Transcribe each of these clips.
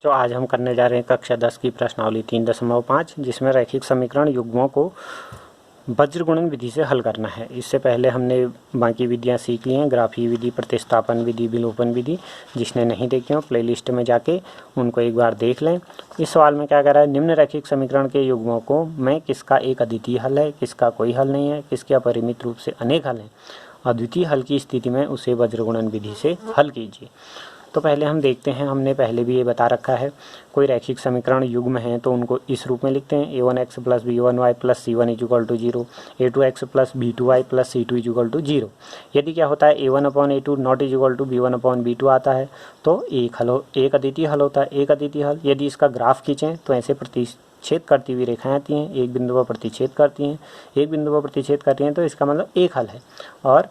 तो आज हम करने जा रहे हैं कक्षा 10 की प्रश्नावली 3.5 जिसमें रैखिक समीकरण युग्मों को वज्र गुणन विधि से हल करना है। इससे पहले हमने बाकी विधियां सीख ली हैं, ग्राफीय विधि, प्रतिस्थापन विधि, विलोपन विधि। जिसने नहीं देखी हो प्लेलिस्ट में जाके उनको एक बार देख लें। इस सवाल में क्या कह रहा है, निम्न रैखिक समीकरण के युग्मों को में किसका एक अद्वितीय हल है, किसका कोई हल नहीं है, किसके अपरिमित रूप से अनेक हल हैं। अद्वितीय हल की स्थिति में उसे वज्र गुणन विधि से हल कीजिए। तो पहले हम देखते हैं, हमने पहले भी ये बता रखा है, कोई रैखिक समीकरण युग्म है तो उनको इस रूप में लिखते हैं, a1x plus b1y plus c1 equal to 0, a2x plus b2y plus c2 equal to 0। यदि क्या होता है a1/a2 not equal to b1/b2 आता है तो एक अद्वितीय हल होता है। एक अद्वितीय हल यदि इसका ग्राफ खींचें तो ऐसे प्रतिच्छेद करती हुई रेखाएं आती हैं, एक बिंदु पर प्रतिच्छेद करती हैं, एक बिंदु पर प्रतिच्छेद करती हैं, तो इसका मतलब एक हल है। और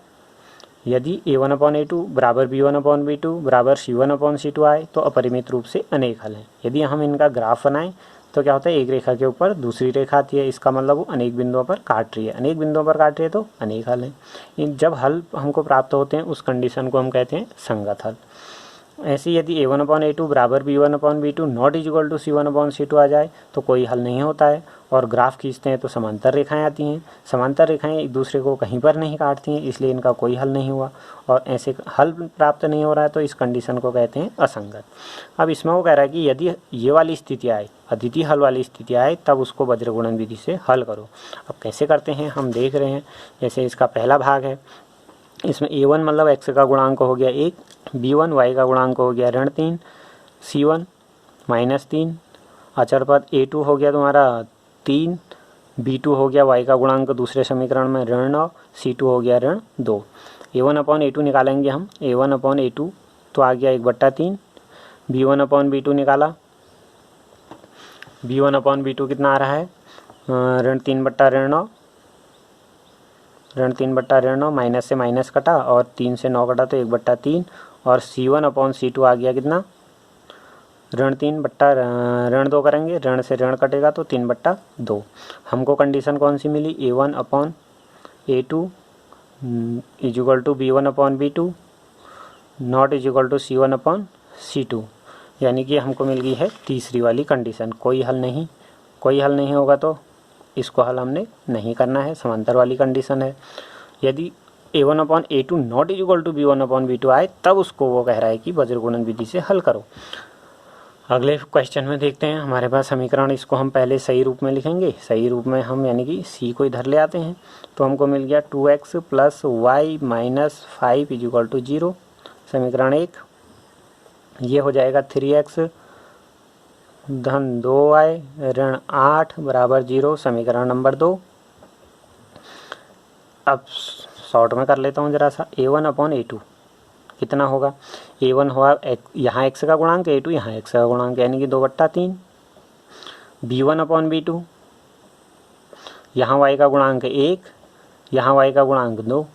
यदि a1/a2 बराबर b1/b2 बराबर c1/c2 आए तो अपरिमित रूप से अनेक हल हैं। यदि हम इनका ग्राफ बनाएं तो क्या होता है, एक रेखा के ऊपर दूसरी रेखा आती है, इसका मतलब वो अनेक बिंदुओं पर काट रही है, अनेक बिंदुओं पर काट रही है तो अनेक हल हैं। जब हल हमको प्राप्त होते हैं उस कंडीशन को हम कहते हैं संगत हल। ऐसे यदि a1/a2 बराबर b1/b2 not equal to c1/c2 आ जाए तो कोई हल नहीं होता है। और ग्राफ खींचते हैं तो समांतर रेखाएं आती हैं, समांतर रेखाएं एक दूसरे को कहीं पर नहीं काटती हैं, इसलिए इनका कोई हल नहीं हुआ और ऐसे हल प्राप्त नहीं हो रहा है तो इस कंडीशन को कहते हैं असंगत। अब इसमें वो कह रहा है कि यदि ये वाली स्थिति आए, अद्वितीय हल वाली स्थिति आए, तब उसको वज्र गुणन विधि से हल करो। अब कैसे करते हैं हम देख रहे हैं। जैसे इसका पहला भाग है, इसमें a1 मतलब x का गुणांक हो गया 1, b1 y का गुणांक हो गया ऋण 3, c1 -3, अचर पद a2 हो गया तुम्हारा 3, b2 हो गया y का गुणांक दूसरे समीकरण में ऋण 9, c2 हो गया ऋण 2। a1/a2 निकालेंगे हम, a1/a2 तो आ गया 1/3, b1/b2 निकाला, b1/b2 कितना आ रहा है ऋण 3/9, माइनस से माइनस कटा और 3 से 9 कटा तो 1/3, और c1/c2 आ गया कितना ऋण 2 करेंगे, ऋण से ऋण कटेगा तो 3/2। हमको कंडीशन कौन सी मिली, a1/a2 equal to b1/b2 not equal to c1/c2, यानी कि हमको मिल गई है तीसरी वाली कंडीशन। कोई हल नहीं होगा तो इसको हल हमने नहीं करना है, समांतर वाली कंडीशन है। यदि a1/a2 not equal to b1/b2 आए तब उसको वो कह रहा है कि वज्र गुणन विधि से हल करो। अगले क्वेश्चन में देखते हैं, हमारे पास समीकरण, इसको हम पहले सही रूप में लिखेंगे। सही रूप में हम यानी कि c को इधर ले आते हैं तो हमको मिल गया 2x plus y minus 5 equal to 0, समीकरण 1। ये हो जाएगा 3x धन 2y ऋण 8 बराबर 0, समीकरण नंबर 2। अब शॉर्ट में कर लेता हूँ जरा सा, a1/a2 कितना होगा, a1 हुआ यहाँ x का गुणांक, a2 यहाँ x का गुणांक, यानी कि 2/3, b1/b2 यहाँ y का गुणांक 1, यहाँ y का गुणांक 2,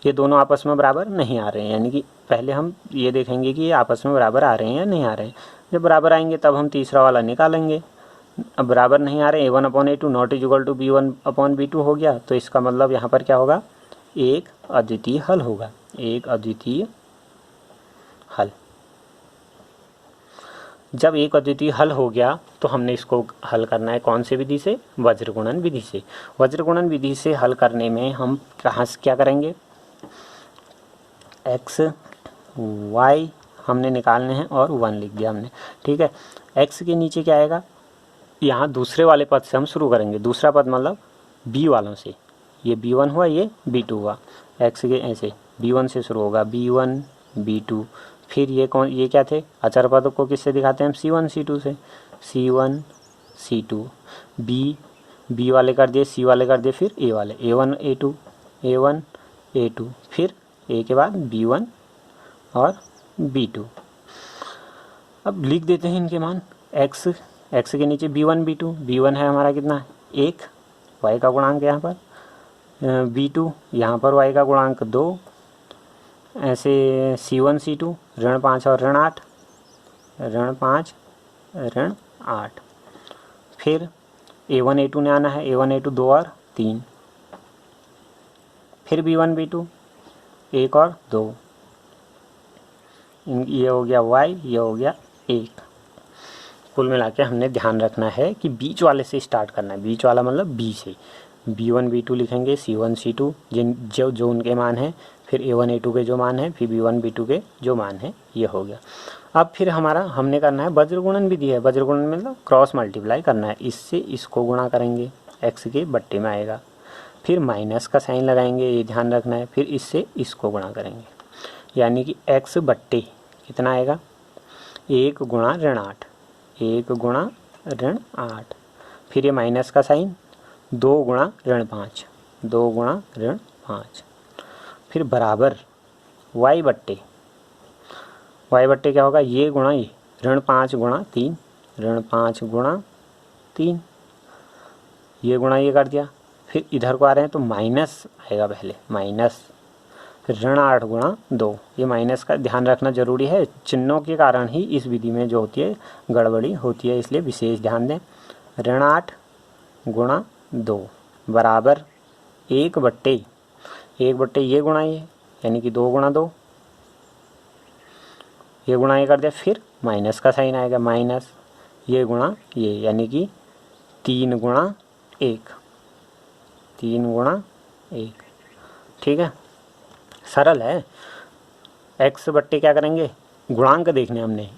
ये दोनों आपस में बराबर नहीं आ रहे हैं, यानी कि पहले हम ये देखेंगे कि ये आपस में बराबर आ रहे हैं या नहीं आ रहे हैं। जब बराबर आएंगे तब हम तीसरा वाला निकालेंगे। अब बराबर नहीं आ रहे, a1/a2 not equal to b1/b2 हो गया, तो इसका मतलब यहाँ पर क्या होगा, एक अद्वितीय हल होगा, एक अद्वितीय हल। जब एक अद्वितीय हल हो गया तो हमने इसको हल करना है कौन से विधि से, वज्र गुणन विधि से। वज्र गुणन विधि से हल करने में हम कहाँ से क्या करेंगे, x y हमने निकालने हैं और 1 लिख दिया हमने, ठीक है। x के नीचे क्या आएगा, यहाँ दूसरे वाले पद से हम शुरू करेंगे, दूसरा पद मतलब b वालों से, ये b1 हुआ, ये b2 हुआ, x के ऐसे b1 से शुरू होगा, b1 b2, फिर ये क्या थे, अचर पद को किससे दिखाते हैं हम, c1 c2 से, c1 c2, b वाले कर दिए, c वाले कर दिए, फिर a वाले, a1 a2, फिर a के बाद b1 और b2। अब लिख देते हैं इनके मान, x के नीचे b1 b1 है हमारा कितना, 1, y का गुणांक यहाँ पर, b2 यहाँ पर y का गुणांक 2, ऐसे c1 c2 ऋण 5 और ऋण 8, ऋण 5 ऋण 8, फिर a1 a2 ने आना है, a1 a2 2 और 3, फिर b1 b2 1 और 2, ये हो गया y, ये हो गया 1। कुल मिला के हमने ध्यान रखना है कि बीच वाले से स्टार्ट करना है। बीच वाला मतलब बी से, b1 b2 लिखेंगे, c1 c2 जो उनके मान हैं, फिर a1 a2 के जो मान हैं, फिर b1 b2 के जो मान हैं, ये हो गया। अब फिर हमने करना है वज्र गुणन विधि है। वज्र गुणन मतलब क्रॉस मल्टीप्लाई करना है। इससे इसको गुणा करेंगे, x के बट्टे में आएगा, फिर माइनस का साइन लगाएंगे, ये ध्यान रखना है, फिर इससे इसको गुणा करेंगे, यानी कि x बट्टे कितना आएगा, 1 गुणा ऋण 8, 1 गुणा ऋण 8, फिर ये माइनस का साइन, 2 गुणा ऋण 5, 2 गुणा ऋण 5, फिर बराबर y बट्टे क्या होगा, ये गुणा ये, ऋण 5 गुणा 3, ऋण 5 गुणा 3, ये गुणा ये कर दिया, फिर इधर को आ रहे हैं तो माइनस आएगा पहले, माइनस, फिर ऋण 8 गुणा 2, ये माइनस का ध्यान रखना जरूरी है, चिन्हों के कारण ही इस विधि में जो होती है गड़बड़ी होती है, इसलिए विशेष ध्यान दें। ऋण 8 गुणा 2 बराबर 1 बट्टे ये गुणा ये, यानी कि 2 गुणा 2, ये गुणा ये कर दिया, फिर माइनस का साइन आएगा, माइनस, ये गुणा ये, यानी कि 3 गुणा 1, 3 गुणा 1। ठीक है, सरल है। x बट्टे क्या करेंगे, गुणांक देखने हमने,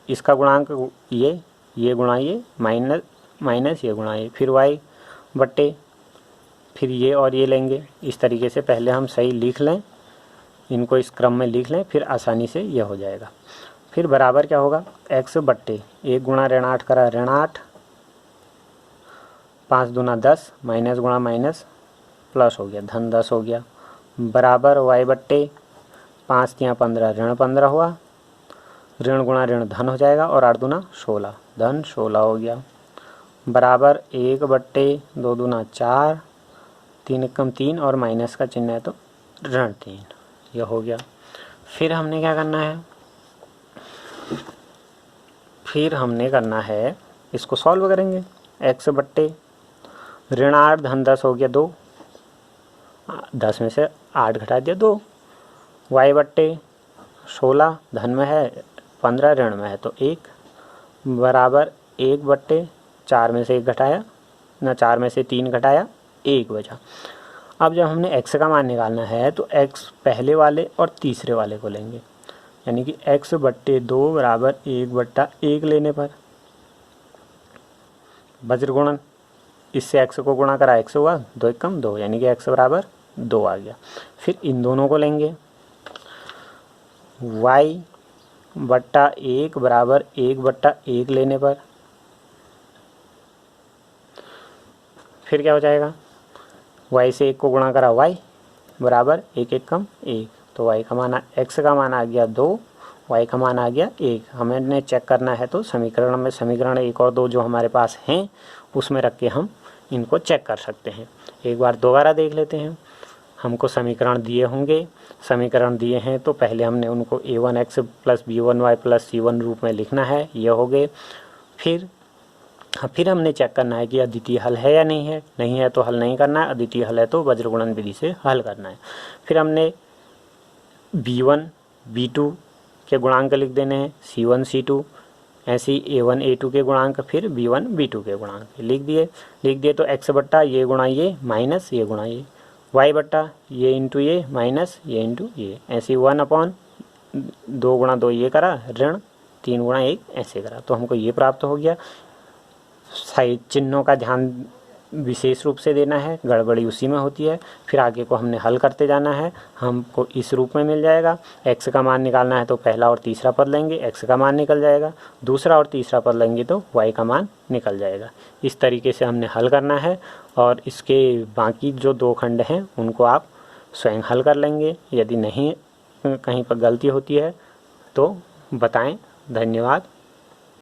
इसका गुणांक ये गुणा ये, माइनस ये गुणा ये, फिर y बट्टे, फिर ये और ये लेंगे। इस तरीके से पहले हम सही लिख लें, इनको इस क्रम में लिख लें, फिर आसानी से यह हो जाएगा। फिर बराबर क्या होगा, x बट्टे 1 गुणा ऋण 8 करा ऋण 8, 5 दूना 10, माइनस गुणा माइनस प्लस हो गया, धन 10 हो गया, बराबर y बट्टे 5 तिया 15 ऋण 15 हुआ, ऋण गुणा ऋण धन हो जाएगा, और 8 दूना 16, धन 16 हो गया, बराबर 1 बट्टे 2 दूना 4, 3 एकम 3, और माइनस का चिन्ह है तो ऋण 3, यह हो गया। फिर हमने क्या करना है, इसको सॉल्व करेंगे। x बट्टे ऋण 8 धन 10 हो गया 2, 10 में से 8 घटा दिया 2, y बट्टे 16 धन में है, 15 ऋण में है तो 1, बराबर 1 बट्टे 4 में से 1 घटाया ना, 4 में से 3 घटाया 1 बचा। अब जब हमने x का मान निकालना है तो x पहले वाले और तीसरे वाले को लेंगे, यानी कि x बट्टे 2 बराबर 1 बट्टा 1 लेने पर वज्र गुणन, इससे x को गुणा करा x हुआ, 2 एकम 2, यानी कि x बराबर 2 आ गया। फिर इन दोनों को लेंगे, y बट्टा 1 बराबर 1 बट्टा 1 लेने पर फिर क्या हो जाएगा, y से 1 को गुणा करा y बराबर 1 एकम 1, तो y का मान, x का मान आ गया 2, y का मान आ गया 1। हमें चेक करना है तो समीकरण में समीकरण 1 और 2 जो हमारे पास हैं उसमें रख के हम इनको चेक कर सकते हैं। एक बार दोबारा देख लेते हैं। हमको समीकरण दिए होंगे, समीकरण दिए हैं तो पहले हमने उनको a1x plus b1y plus c1 रूप में लिखना है, ये हो गए। फिर हमने चेक करना है कि अद्वितीय हल है या नहीं है, नहीं है तो हल नहीं करना है, अद्वितीय हल है तो वज्र गुणन विधि से हल करना है। फिर हमने b1 b2 के गुणांक लिख देने हैं, c1 c2, ऐसे ही a1 a2 के गुणांक, फिर b1 b2 के गुणांक लिख दिए तो x बट्टा ये गुणा ये माइनस ये गुणा ये, y बट्टा ये इंटू ये माइनस ये इंटू ये, ऐसे 1/2 गुणा 2 ये करा, ऋण 3 गुणा 1 ऐसे करा, तो हमको ये प्राप्त हो गया। साइड चिन्हों का ध्यान विशेष रूप से देना है, गड़बड़ी उसी में होती है। फिर आगे को हमने हल करते जाना है, हमको इस रूप में मिल जाएगा। x का मान निकालना है तो पहला और तीसरा पद लेंगे, x का मान निकल जाएगा, दूसरा और तीसरा पद लेंगे तो y का मान निकल जाएगा। इस तरीके से हमने हल करना है, और इसके बाकी जो 2 खंड हैं उनको आप स्वयं हल कर लेंगे। यदि नहीं कहीं पर गलती होती है तो बताएं। धन्यवाद।